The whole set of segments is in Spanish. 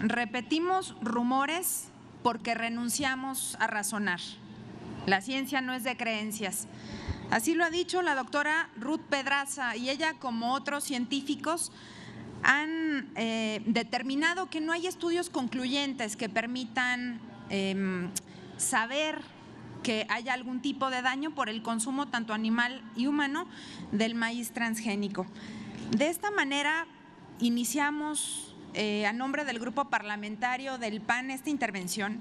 repetimos rumores porque renunciamos a razonar. La ciencia no es de creencias. Así lo ha dicho la doctora Ruth Pedraza, y ella, como otros científicos, han determinado que no hay estudios concluyentes que permitan saber que haya algún tipo de daño por el consumo tanto animal y humano del maíz transgénico. De esta manera iniciamos a nombre del grupo parlamentario del PAN esta intervención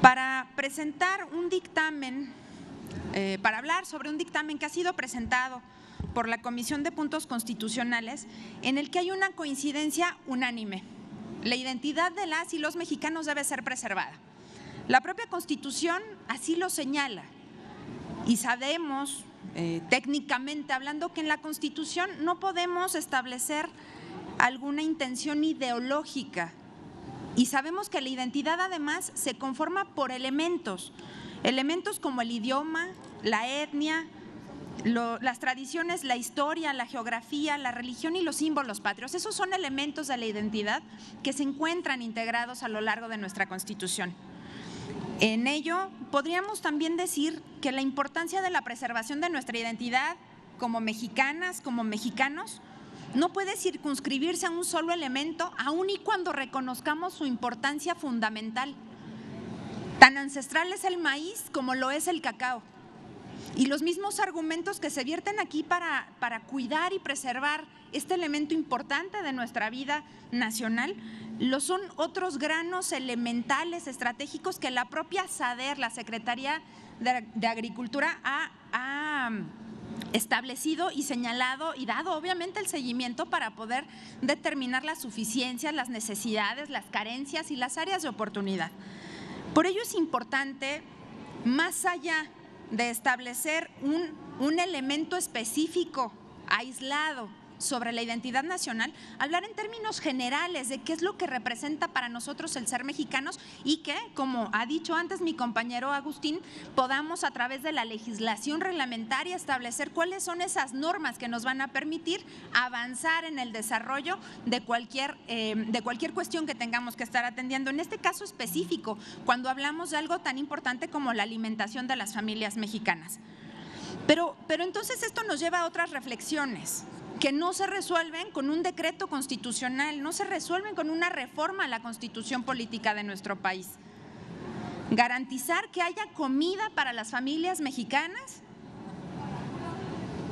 para presentar un dictamen, para hablar sobre un dictamen que ha sido presentado por la Comisión de Puntos Constitucionales, en el que hay una coincidencia unánime. La identidad de las y los mexicanos debe ser preservada. La propia Constitución así lo señala, y sabemos, técnicamente hablando, que en la Constitución no podemos establecer alguna intención ideológica, y sabemos que la identidad además se conforma por elementos como el idioma, la etnia, las tradiciones, la historia, la geografía, la religión y los símbolos patrios. Esos son elementos de la identidad que se encuentran integrados a lo largo de nuestra Constitución. En ello, podríamos también decir que la importancia de la preservación de nuestra identidad como mexicanas, como mexicanos, no puede circunscribirse a un solo elemento, aun y cuando reconozcamos su importancia fundamental. Tan ancestral es el maíz como lo es el cacao. Y los mismos argumentos que se vierten aquí para cuidar y preservar este elemento importante de nuestra vida nacional, lo son otros granos elementales estratégicos que la propia SADER, la Secretaría de Agricultura, ha establecido y señalado y dado obviamente el seguimiento para poder determinar las suficiencias, las necesidades, las carencias y las áreas de oportunidad. Por ello es importante, más allá de establecer un elemento específico, aislado, sobre la identidad nacional, hablar en términos generales de qué es lo que representa para nosotros el ser mexicanos, y que, como ha dicho antes mi compañero Agustín, podamos a través de la legislación reglamentaria establecer cuáles son esas normas que nos van a permitir avanzar en el desarrollo de cualquier cuestión que tengamos que estar atendiendo. En este caso específico, cuando hablamos de algo tan importante como la alimentación de las familias mexicanas. Pero entonces esto nos lleva a otras reflexiones que no se resuelven con un decreto constitucional, no se resuelven con una reforma a la Constitución política de nuestro país. Garantizar que haya comida para las familias mexicanas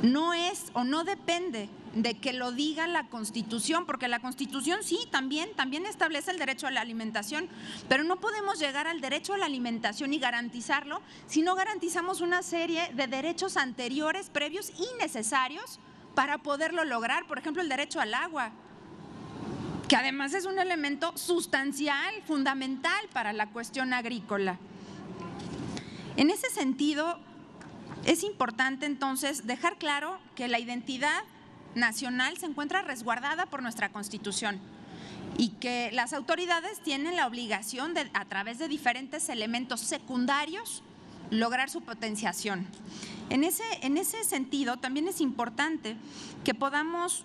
no es o no depende de que lo diga la Constitución, porque la Constitución sí, también establece el derecho a la alimentación, pero no podemos llegar al derecho a la alimentación y garantizarlo si no garantizamos una serie de derechos anteriores, previos y necesarios para poderlo lograr. Por ejemplo, el derecho al agua, que además es un elemento sustancial, fundamental para la cuestión agrícola. En ese sentido, es importante entonces dejar claro que la identidad nacional se encuentra resguardada por nuestra Constitución y que las autoridades tienen la obligación de, a través de diferentes elementos secundarios, lograr su potenciación. En ese sentido, también es importante que podamos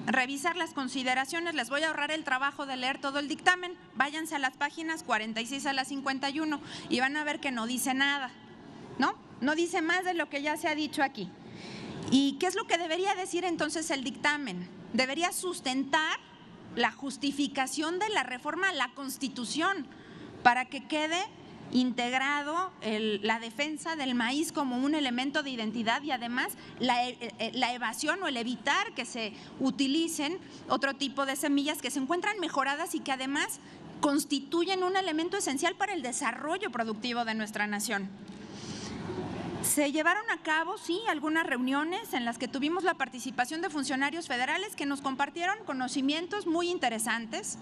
revisar las consideraciones. Les voy a ahorrar el trabajo de leer todo el dictamen. Váyanse a las páginas 46 a la 51 y van a ver que no dice nada, ¿no? No dice más de lo que ya se ha dicho aquí. ¿Y qué es lo que debería decir entonces el dictamen? Debería sustentar la justificación de la reforma a la Constitución para que quede integrado la defensa del maíz como un elemento de identidad, y además la evasión o el evitar que se utilicen otro tipo de semillas que se encuentran mejoradas y que además constituyen un elemento esencial para el desarrollo productivo de nuestra nación. Se llevaron a cabo, sí, algunas reuniones en las que tuvimos la participación de funcionarios federales que nos compartieron conocimientos muy interesantes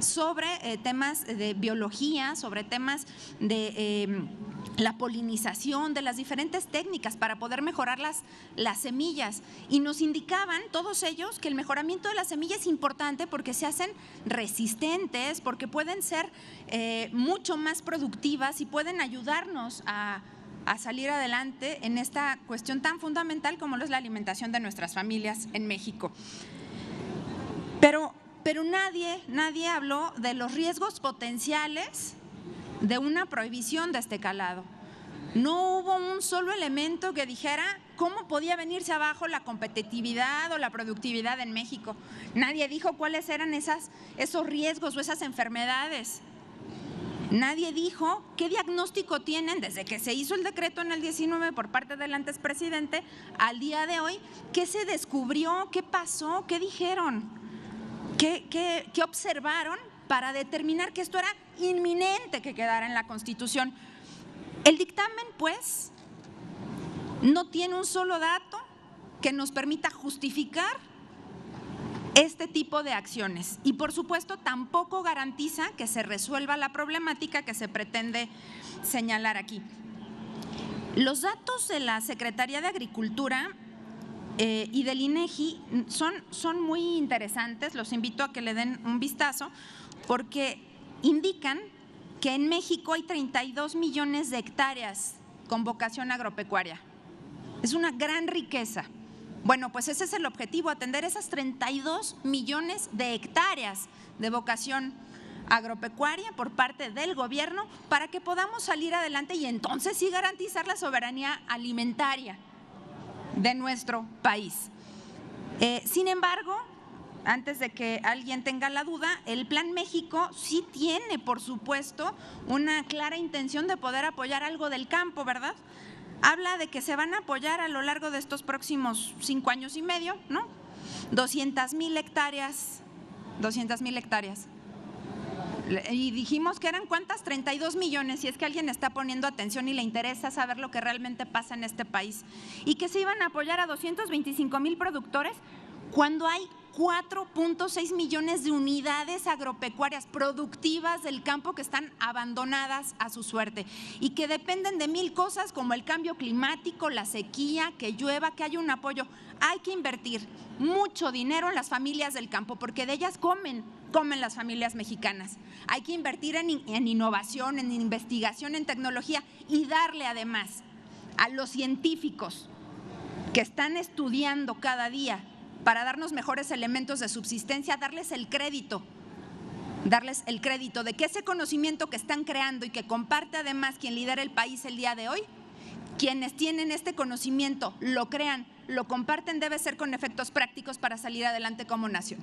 sobre temas de biología, sobre temas de la polinización, de las diferentes técnicas para poder mejorar las semillas, y nos indicaban todos ellos que el mejoramiento de la semilla es importante porque se hacen resistentes, porque pueden ser mucho más productivas y pueden ayudarnos a salir adelante en esta cuestión tan fundamental como lo es la alimentación de nuestras familias en México. Pero pero nadie habló de los riesgos potenciales de una prohibición de este calado. No hubo un solo elemento que dijera cómo podía venirse abajo la competitividad o la productividad en México. Nadie dijo cuáles eran esos riesgos o esas enfermedades. Nadie dijo qué diagnóstico tienen desde que se hizo el decreto en el 19 por parte del antes presidente al día de hoy, qué se descubrió, qué pasó, qué dijeron, qué observaron para determinar que esto era inminente que quedara en la Constitución. El dictamen, pues, no tiene un solo dato que nos permita justificar este tipo de acciones y, por supuesto, tampoco garantiza que se resuelva la problemática que se pretende señalar aquí. Los datos de la Secretaría de Agricultura y del INEGI son muy interesantes, los invito a que le den un vistazo porque indican que en México hay 32 millones de hectáreas con vocación agropecuaria. Es una gran riqueza. Bueno, pues ese es el objetivo, atender esas 32 millones de hectáreas de vocación agropecuaria por parte del gobierno para que podamos salir adelante y entonces sí garantizar la soberanía alimentaria de nuestro país. Sin embargo, antes de que alguien tenga la duda, el Plan México sí tiene, por supuesto, una clara intención de poder apoyar algo del campo, ¿verdad? Habla de que se van a apoyar a lo largo de estos próximos 5 años y medio, ¿no? 200,000 hectáreas. Y dijimos que eran ¿cuántas? 32 millones, si es que alguien está poniendo atención y le interesa saber lo que realmente pasa en este país. Y que se iban a apoyar a 225,000 productores cuando hay 4.6 millones de unidades agropecuarias productivas del campo que están abandonadas a su suerte y que dependen de 1000 cosas como el cambio climático, la sequía, que llueva, que haya un apoyo. Hay que invertir mucho dinero en las familias del campo porque de ellas comen las familias mexicanas. Hay que invertir en innovación, en investigación, en tecnología y darle además a los científicos que están estudiando cada día para darnos mejores elementos de subsistencia, darles el crédito de que ese conocimiento que están creando y que comparte además quien lidera el país el día de hoy, quienes tienen este conocimiento, lo crean, lo comparten, debe ser con efectos prácticos para salir adelante como nación.